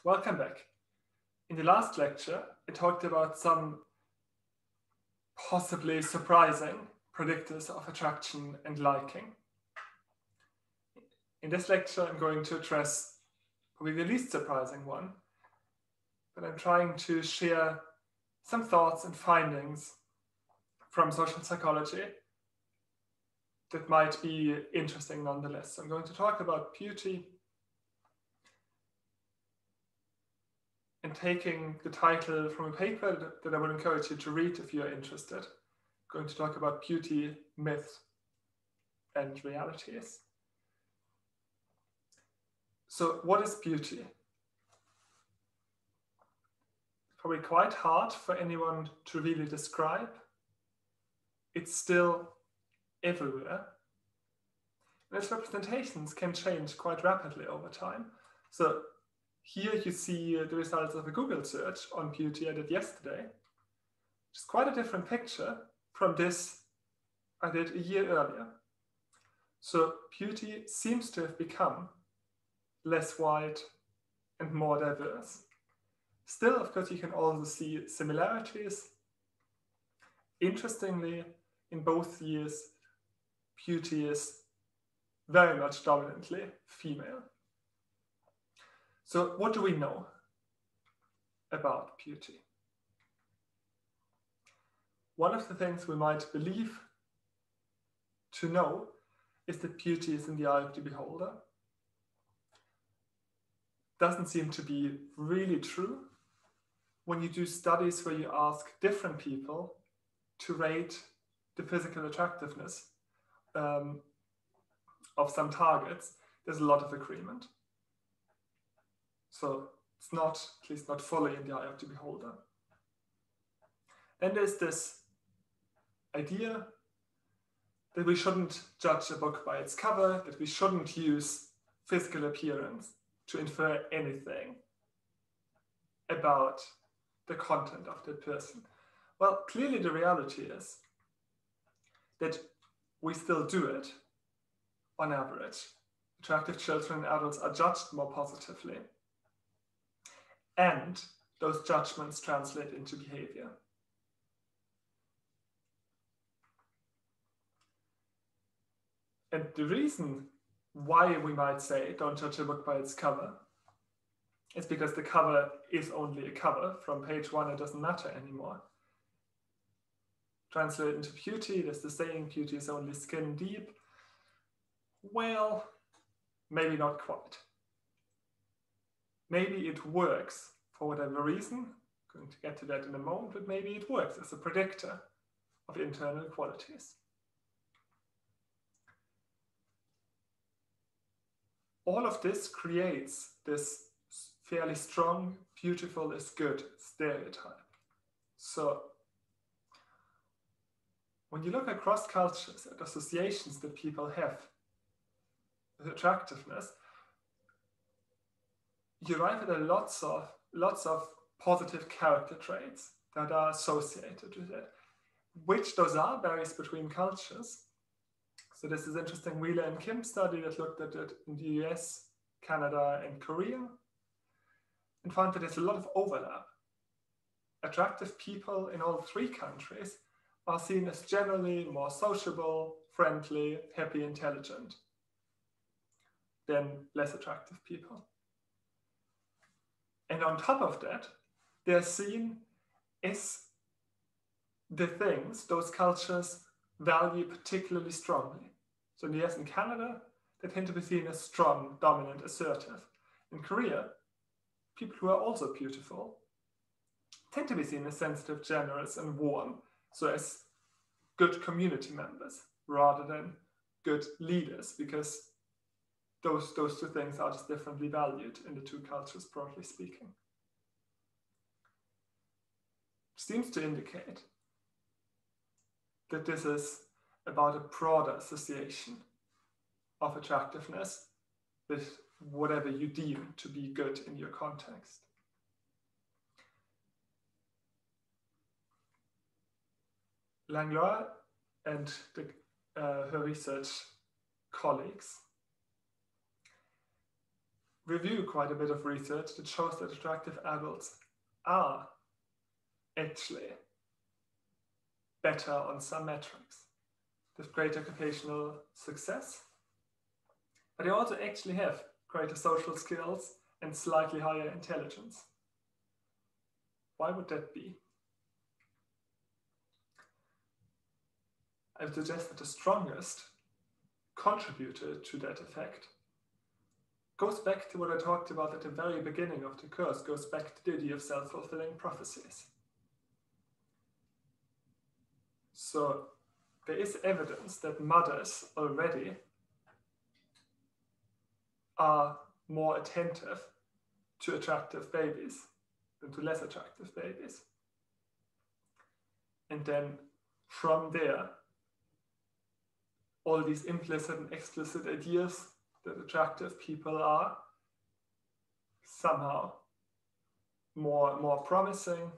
Welcome back. In the last lecture, I talked about some possibly surprising predictors of attraction and liking. In this lecture, I'm going to address probably the least surprising one, but I'm trying to share some thoughts and findings from social psychology that might be interesting nonetheless. So I'm going to talk about beauty and taking the title from a paper that I would encourage you to read if you're interested. I'm going to talk about beauty, myth, and realities. So what is beauty? Probably quite hard for anyone to really describe. It's still everywhere. And its representations can change quite rapidly over time. So here you see the results of a Google search on beauty I did yesterday, which is quite a different picture from this I did a year earlier. So beauty seems to have become less white and more diverse. Still, of course, you can also see similarities. Interestingly, in both years, beauty is very much dominantly female. So what do we know about beauty? One of the things we might believe to know is that beauty is in the eye of the beholder. Doesn't seem to be really true when you do studies where you ask different people to rate the physical attractiveness of some targets. There's a lot of agreement. So it's not, at least not fully in the eye of the beholder. Then there's this idea that we shouldn't judge a book by its cover, that we shouldn't use physical appearance to infer anything about the content of the person. Well, clearly the reality is that we still do it on average. Attractive children and adults are judged more positively. And those judgments translate into behavior. And the reason why we might say don't judge a book by its cover is because the cover is only a cover. From page one, it doesn't matter anymore. Translate into beauty, there's the saying, beauty is only skin deep. Well, maybe not quite. Maybe it works for whatever reason. I'm going to get to that in a moment, but maybe it works as a predictor of internal qualities. All of this creates this fairly strong, beautiful is good stereotype. So when you look across cultures at associations that people have with attractiveness, you arrive at lots of positive character traits that are associated with it. Which those are varies between cultures. So this is interesting Wheeler and Kim study that looked at it in the US, Canada, and Korea, and found that there's a lot of overlap. Attractive people in all three countries are seen as generally more sociable, friendly, happy, intelligent than less attractive people. And on top of that, they're seen as the things those cultures value particularly strongly. So in the US and Canada, they tend to be seen as strong, dominant, assertive. In Korea, people who are also beautiful tend to be seen as sensitive, generous, and warm. So as good community members rather than good leaders, because those two things are just differently valued in the two cultures, broadly speaking. Seems to indicate that this is about a broader association of attractiveness with whatever you deem to be good in your context. Langlois and her research colleagues review quite a bit of research that shows that attractive adults are actually better on some metrics. They have greater occupational success, but they also actually have greater social skills and slightly higher intelligence. Why would that be? I would suggest that the strongest contributor to that effect goes back to what I talked about at the very beginning of the course, goes back to the idea of self-fulfilling prophecies. So there is evidence that mothers already are more attentive to attractive babies than to less attractive babies. And then from there, all these implicit and explicit ideas that attractive people are somehow more promising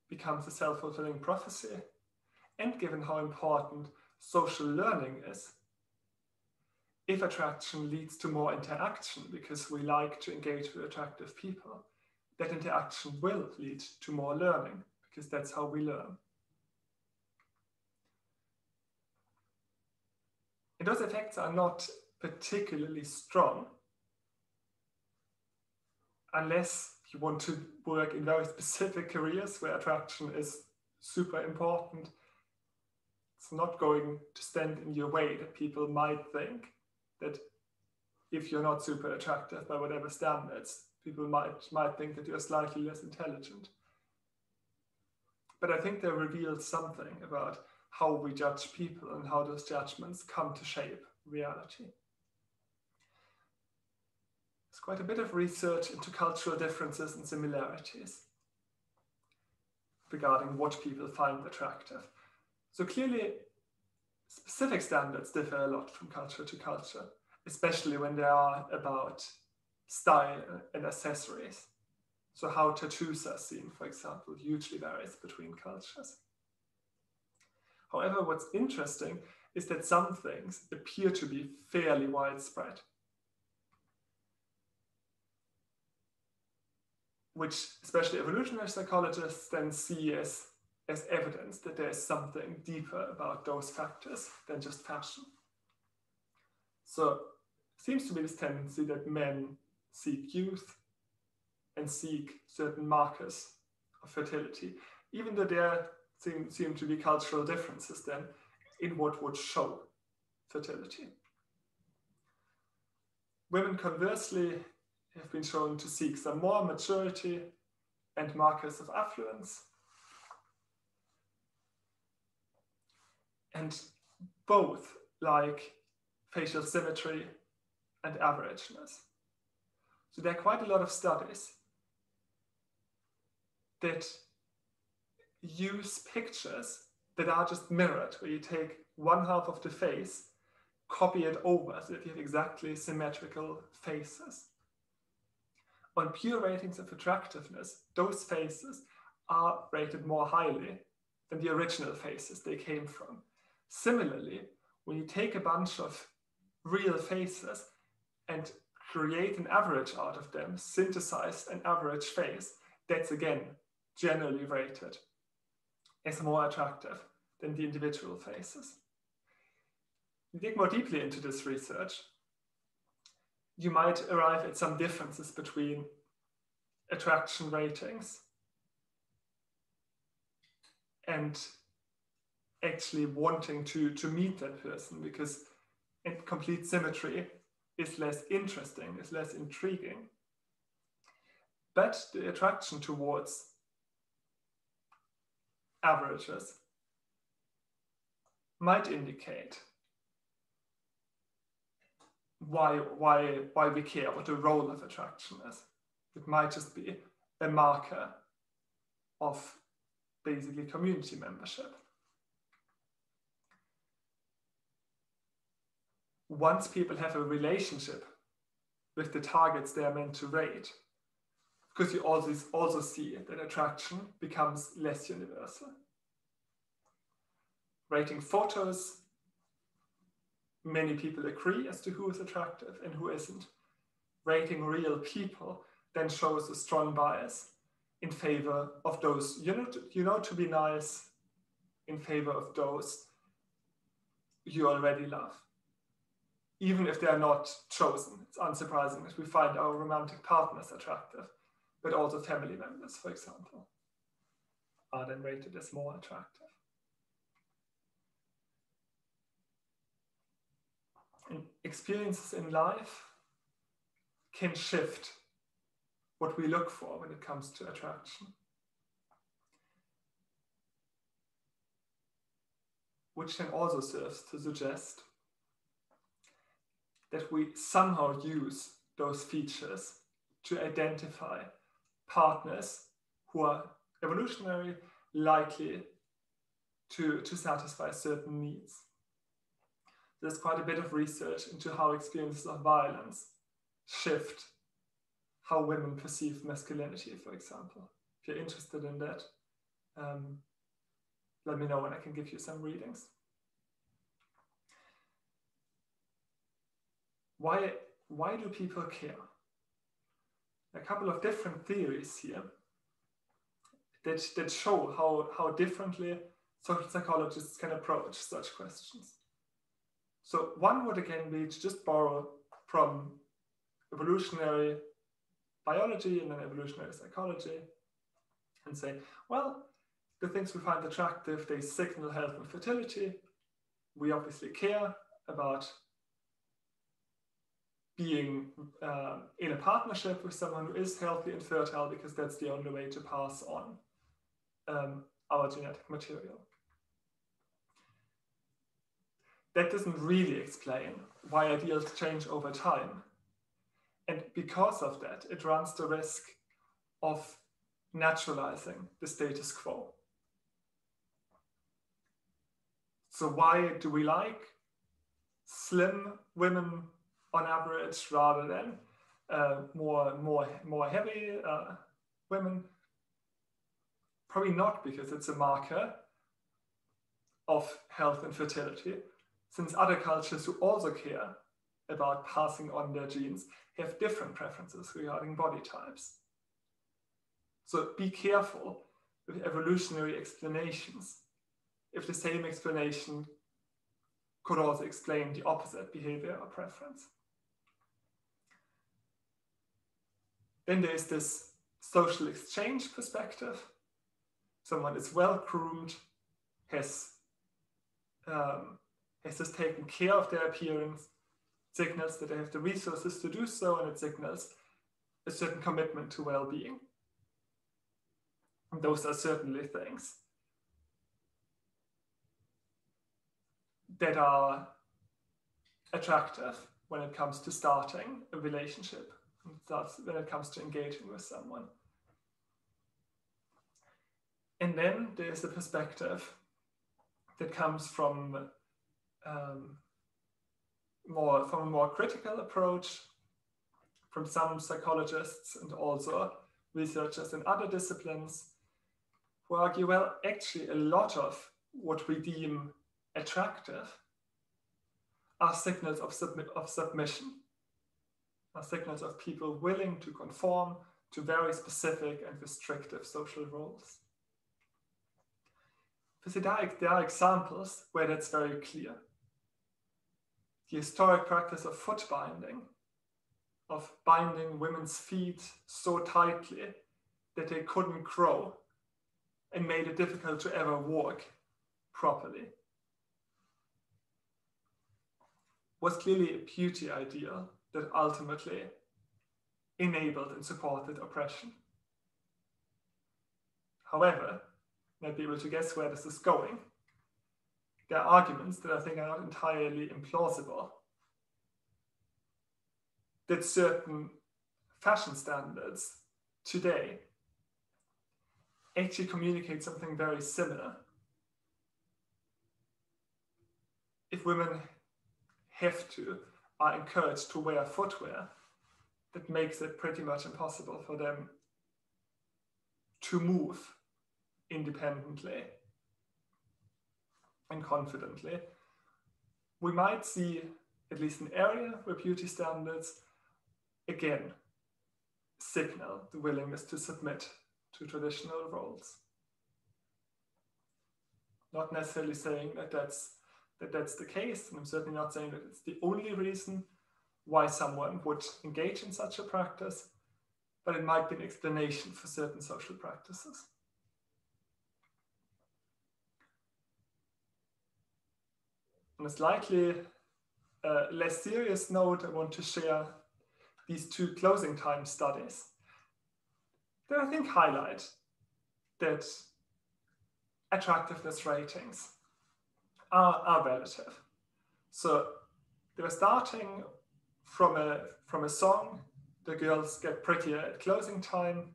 becomes a self-fulfilling prophecy. And given how important social learning is, if attraction leads to more interaction because we like to engage with attractive people, that interaction will lead to more learning because that's how we learn. And those effects are not particularly strong unless you want to work in very specific careers where attraction is super important. It's not going to stand in your way that people might think that if you're not super attractive by whatever standards, people might think that you're slightly less intelligent. But I think they reveal something about how we judge people and how those judgments come to shape reality. There's quite a bit of research into cultural differences and similarities regarding what people find attractive. So clearly, specific standards differ a lot from culture to culture, especially when they are about style and accessories. So how tattoos are seen, for example, hugely varies between cultures. However, what's interesting is that some things appear to be fairly widespread, which especially evolutionary psychologists then see as evidence that there is something deeper about those factors than just fashion. So it seems to be this tendency that men seek youth and seek certain markers of fertility, even though there seem to be cultural differences then in what would show fertility. Women, conversely, have been shown to seek some more maturity and markers of affluence. And both like facial symmetry and averageness. So there are quite a lot of studies that use pictures that are just mirrored, where you take one half of the face, copy it over so that you have exactly symmetrical faces. On pure ratings of attractiveness, those faces are rated more highly than the original faces they came from. Similarly, when you take a bunch of real faces and create an average out of them, synthesize an average face, that's again generally rated as more attractive than the individual faces. You dig more deeply into this research, you might arrive at some differences between attraction ratings and actually wanting to meet that person, because complete symmetry is less interesting, is less intriguing. But the attraction towards averages might indicate why we care, what the role of attraction is. It might just be a marker of basically community membership. Once people have a relationship with the targets they are meant to rate, because you also see that attraction becomes less universal. Rating photos many people agree as to who is attractive and who isn't. Rating real people then shows a strong bias in favor of those you know to be nice, in favor of those you already love. Even if they are not chosen, it's unsurprising that we find our romantic partners attractive, but also family members, for example, are then rated as more attractive. And experiences in life can shift what we look for when it comes to attraction, which then also serves to suggest that we somehow use those features to identify partners who are evolutionarily likely to satisfy certain needs. There's quite a bit of research into how experiences of violence shift how women perceive masculinity, for example. If you're interested in that, let me know and I can give you some readings. Why do people care? A couple of different theories here that show how differently social psychologists can approach such questions. So one would again be to just borrow from evolutionary biology and then evolutionary psychology and say, well, the things we find attractive, they signal health and fertility. We obviously care about being in a partnership with someone who is healthy and fertile because that's the only way to pass on our genetic material. That doesn't really explain why ideals change over time. And because of that, it runs the risk of naturalizing the status quo. So why do we like slim women on average rather than more heavy women? Probably not because it's a marker of health and fertility, since other cultures who also care about passing on their genes have different preferences regarding body types. So be careful with evolutionary explanations if the same explanation could also explain the opposite behavior or preference. Then there's this social exchange perspective. Someone is well-groomed, has just taken care of their appearance, signals that they have the resources to do so, and it signals a certain commitment to well-being. And those are certainly things that are attractive when it comes to starting a relationship, when it comes to engaging with someone. And then there's a perspective that comes from a more critical approach from some psychologists and also researchers in other disciplines who argue, well, actually a lot of what we deem attractive are signals of submission, are signals of people willing to conform to very specific and restrictive social roles. There are examples where that's very clear. The historic practice of foot binding, of binding women's feet so tightly that they couldn't grow and made it difficult to ever walk properly, was clearly a beauty ideal that ultimately enabled and supported oppression. However, you might be able to guess where this is going. There are arguments that I think are not entirely implausible, that certain fashion standards today actually communicate something very similar. If women are encouraged to wear footwear, that makes it pretty much impossible for them to move independently and confidently we might see at least an area where beauty standards, again, signal the willingness to submit to traditional roles. Not necessarily saying that that's the case, and I'm certainly not saying that it's the only reason why someone would engage in such a practice, but it might be an explanation for certain social practices. On a slightly less serious note, I want to share these two closing time studies that I think highlight that attractiveness ratings are relative. So they were starting from a song, The Girls Get Prettier at Closing Time.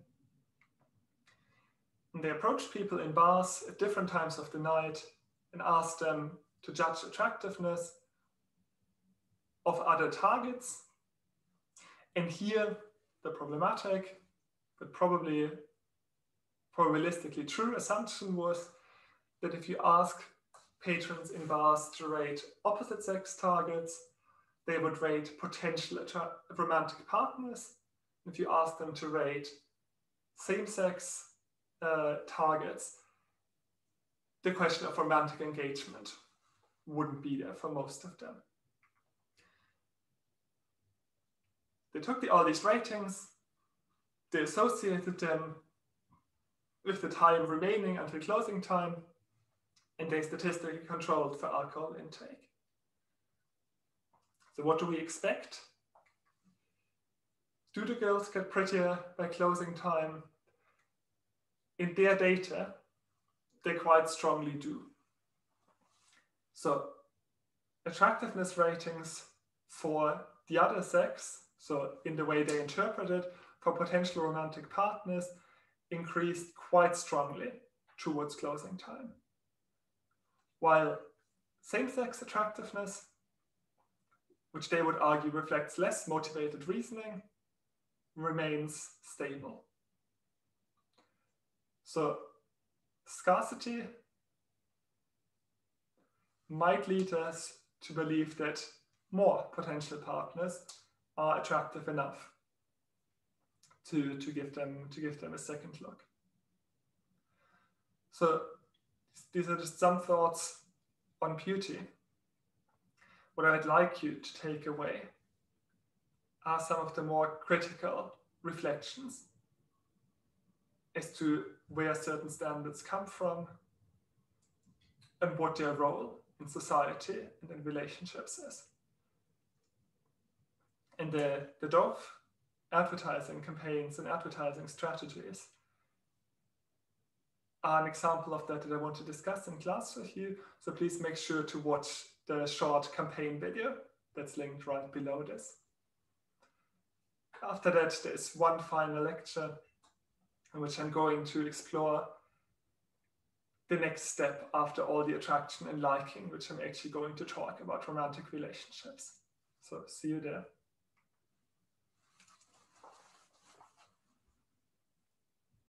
And they approached people in bars at different times of the night and asked them to judge attractiveness of other targets. And here, the problematic, but probably probabilistically true assumption was that if you ask patrons in bars to rate opposite sex targets, they would rate potential romantic partners. If you ask them to rate same-sex targets, the question of romantic engagement wouldn't be there for most of them. They took all these ratings, they associated them with the time remaining until closing time, and they statistically controlled for alcohol intake. So what do we expect? Do the girls get prettier by closing time? In their data, they quite strongly do. So attractiveness ratings for the other sex, so in the way they interpret it, for potential romantic partners, increased quite strongly towards closing time. While same-sex attractiveness, which they would argue reflects less motivated reasoning, remains stable. So scarcity might lead us to believe that more potential partners are attractive enough to give them a second look. So these are just some thoughts on beauty. What I'd like you to take away are some of the more critical reflections as to where certain standards come from and what their role in society and in relationships is. And the Dove advertising campaigns and advertising strategies are an example of that I want to discuss in class with you. So please make sure to watch the short campaign video that's linked right below this. After that, there's one final lecture in which I'm going to explore the next step after all the attraction and liking, which I'm actually going to talk about romantic relationships. So see you there.